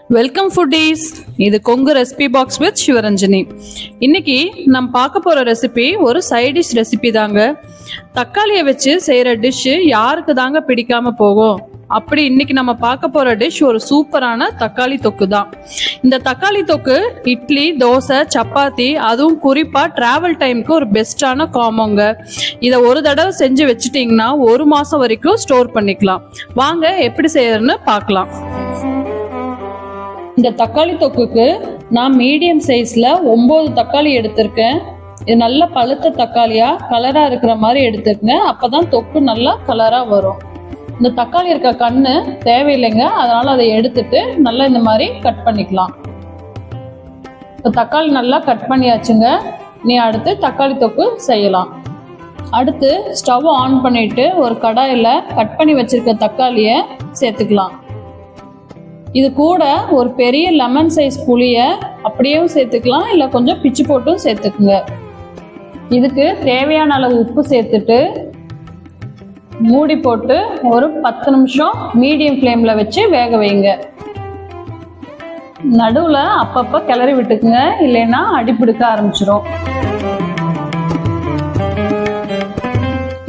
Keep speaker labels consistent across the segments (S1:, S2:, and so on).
S1: Welcome foodies. இது Kongu recipe box with Sivaranjani. இன்னைக்கு நம்ம பார்க்க போற ரெசிபி ஒரு சைட் டிஷ் ரெசிபி தாங்க. தக்காளியை வச்சு செய்யற டிஷ் யாருக்கு தாங்க பிடிக்காம போகும்? அப்படி இன்னைக்கு நம்ம பார்க்க போற டிஷ் ஒரு சூப்பரான தக்காளி தொக்கு தான். இந்த தக்காளி தொக்கு இட்லி, தோசை, சப்பாத்தி, அதுவும் குறிப்பா டிராவல் டைமுக்கு ஒரு பெஸ்டான காம்போங்க. இதை ஒரு தடவை செஞ்சு வச்சுட்டீங்கன்னா 1 மாசம் வரைக்கும் ஸ்டோர் பண்ணிக்கலாம். வாங்க எப்படி செய்யறதுன்னு பார்க்கலாம். இந்த தக்காளி தொக்குக்கு நான் மீடியம் சைஸ்ல 9 தக்காளி எடுத்திருக்கேன். இது நல்ல பழுத்த தக்காளியா கலரா இருக்கிற மாதிரி எடுத்துக்கங்க, அப்பதான் தொக்கு நல்லா கலரா வரும். இந்த தக்காளி இருக்க கண்ணு தேவையில்லைங்க, அதனால அதை எடுத்துட்டு நல்லா இந்த மாதிரி கட் பண்ணிக்கலாம். இப்போ தக்காளி நல்லா கட் பண்ணியாச்சுங்க. நீ அடுத்து தக்காளி தொக்கு செய்யலாம். அடுத்து ஸ்டவ் ஆன் பண்ணிட்டு ஒரு கடாயில கட் பண்ணி வச்சிருக்க தக்காளியை சேர்த்துக்கலாம். இது கூட ஒரு பெரிய லெமன் சைஸ் புளியை அப்படியே சேர்த்துக்கலாம், இல்லை கொஞ்சம் பிச்சு போட்டும் சேர்த்துக்குங்க. இதுக்கு தேவையான அளவு உப்பு சேர்த்துட்டு மூடி போட்டு ஒரு 10 நிமிஷம் மீடியம் ஃப்ளேமில் வச்சு வேக வைங்க. நடுவில் அப்பப்போ கிளறி விட்டுக்குங்க, இல்லைன்னா அடிப்பிடிக்க ஆரம்பிச்சிடும்.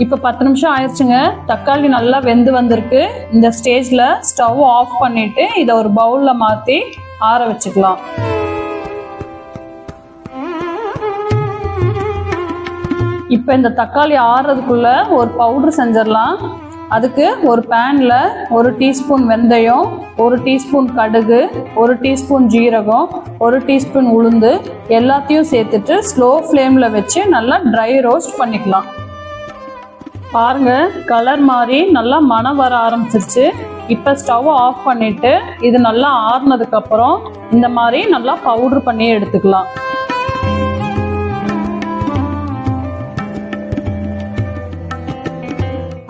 S1: இப்போ 10 நிமிஷம் ஆயிடுச்சுங்க. தக்காளி நல்லா வெந்து வந்திருக்கு. இந்த ஸ்டேஜ்ல ஸ்டவ் ஆஃப் பண்ணிட்டு இதை ஒரு பவுல்ல மாத்தி ஆற வச்சுக்கலாம். இப்போ இந்த தக்காளி ஆறுறதுக்குள்ள ஒரு பவுடர் செஞ்சிடலாம். அதுக்கு ஒரு பேன்ல 1 டீஸ்பூன் வெந்தயம், 1 டீஸ்பூன் கடுகு, 1 டீஸ்பூன் ஜீரகம், 1 டீஸ்பூன் உளுந்து எல்லாத்தையும் சேர்த்துட்டு ஸ்லோ ஃப்ளேம்ல வச்சு நல்லா ட்ரை ரோஸ்ட் பண்ணிக்கலாம். பாருங்க, கலர் மாதிரி நல்லா மணம் வர ஆரம்பிச்சிருச்சு. இப்போ ஸ்டவ் ஆஃப் பண்ணிட்டு இது நல்லா ஆறுனதுக்கு அப்புறம் இந்த மாதிரி நல்லா பவுடர் பண்ணி எடுத்துக்கலாம்.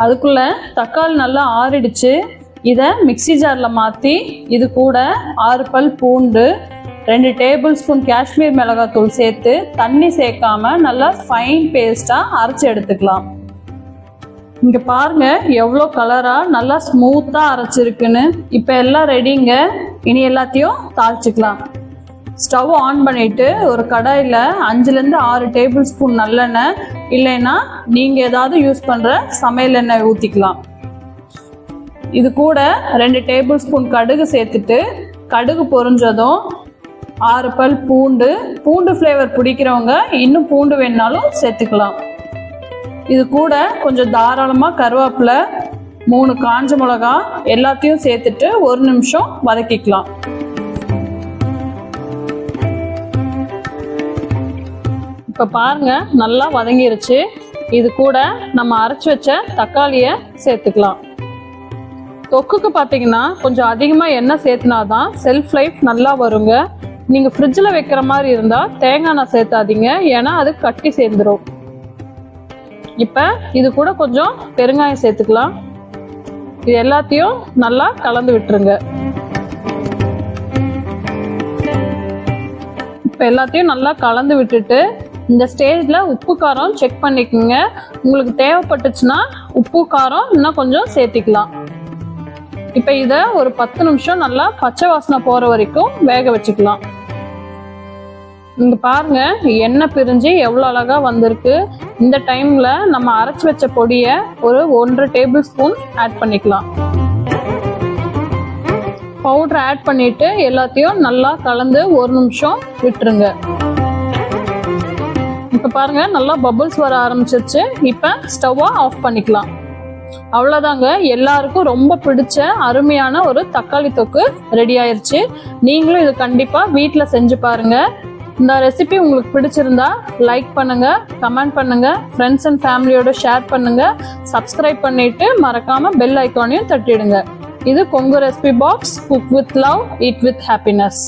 S1: அதுக்குள்ள தக்காளி நல்லா ஆறிடுச்சு. இதை மிக்சி ஜார்ல மாத்தி இது கூட 6 பல் பூண்டு, 2 டேபிள் ஸ்பூன் காஷ்மீர் மிளகாத்தூள் சேர்த்து தண்ணி சேர்க்காம நல்லா ஃபைன் பேஸ்டா அரைச்சு எடுத்துக்கலாம். இங்க பாருங்க எவ்வளோ கலரா நல்லா ஸ்மூத்தா அரைச்சிருக்குன்னு. இப்போ எல்லாம் ரெடிங்க. இனி எல்லாத்தையும் தாளிச்சுக்கலாம். ஸ்டவ் ஆன் பண்ணிட்டு ஒரு கடாயில 5லேருந்து 6 டேபிள் ஸ்பூன் நல்லெண்ணெய், இல்லைன்னா நீங்க ஏதாவது யூஸ் பண்ற சமையல் எண்ணெய் ஊத்திக்கலாம். இது கூட 2 டேபிள் ஸ்பூன் கடுகு சேர்த்துட்டு கடுகு பொரிஞ்சதும் 6 பல் பூண்டு ஃப்ளேவர் பிடிக்கிறவங்க இன்னும் பூண்டு வேணாலும் சேர்த்துக்கலாம். இது கூட கொஞ்சம் தாராளமா கருவேப்பிலை, 3 காஞ்ச மிளகா எல்லாத்தையும் சேர்த்துட்டு 1 நிமிஷம் வதக்கிக்கலாம். இப்ப பாருங்க நல்லா வதங்கிருச்சு. இது கூட நம்ம அரைச்சு வச்ச தக்காளியை சேர்த்துக்கலாம். தொக்குக்கு பார்த்தீங்கன்னா கொஞ்சம் அதிகமா எண்ணெய் சேர்த்துனாதான் செல்ஃப் லைஃப் நல்லா வருங்க. நீங்க ஃப்ரிட்ஜில் வைக்கிற மாதிரி இருந்தா தேங்காய் எண்ணெய் சேர்த்தாதீங்க, ஏன்னா அது கட்டி சேர்ந்துடும். இப்ப இது கூட கொஞ்சம் பெருங்காயம் சேர்த்துக்கலாம். இது எல்லாத்தையும் நல்லா கலந்து விட்டுருங்க. இப்ப எல்லாத்தையும் நல்லா கலந்து விட்டுட்டு இந்த ஸ்டேஜ்ல உப்பு காரம் செக் பண்ணிக்கோங்க. உங்களுக்கு தேவைப்பட்டுச்சுன்னா உப்பு காரம் இன்னும் கொஞ்சம் சேர்த்திக்கலாம். இப்ப இத ஒரு 10 நிமிஷம் நல்லா பச்சை வாசனை போற வரைக்கும் வேக வச்சுக்கலாம். இங்க பாருங்க எண்ணெய் பிரிஞ்சு எவ்வளவு அழகா வந்திருக்கு. இந்த டைம்ல நம்ம அரைச்சு வச்ச பொடியை ஒரு 1.5 டேபிள் ஸ்பூன் ஆட் பண்ணிக்கலாம். பவுடர் ஆட் பண்ணிட்டு எல்லாத்தையும் நல்லா கலந்து 1 நிமிஷம் விட்டுருங்க. இப்ப பாருங்க நல்லா பபிள்ஸ் வர ஆரம்பிச்சிருச்சு. இப்ப ஸ்டவ் ஆஃப் பண்ணிக்கலாம். அவ்வளவுதாங்க, எல்லாருக்கும் ரொம்ப பிடிச்ச அருமையான ஒரு தக்காளி தொக்கு ரெடி ஆயிருச்சு. நீங்களும் இது கண்டிப்பா வீட்டுல செஞ்சு பாருங்க. இந்த ரெசிபி உங்களுக்கு பிடிச்சிருந்தா லைக் பண்ணுங்க, கமெண்ட் பண்ணுங்க, ஃப்ரெண்ட்ஸ் அண்ட் ஃபேமிலியோட ஷேர் பண்ணுங்க, சப்ஸ்கிரைப் பண்ணிட்டு மறக்காம பெல் ஐக்கானையும் தட்டிடுங்க. இது Kongu recipe box. Cook with love, eat with happiness.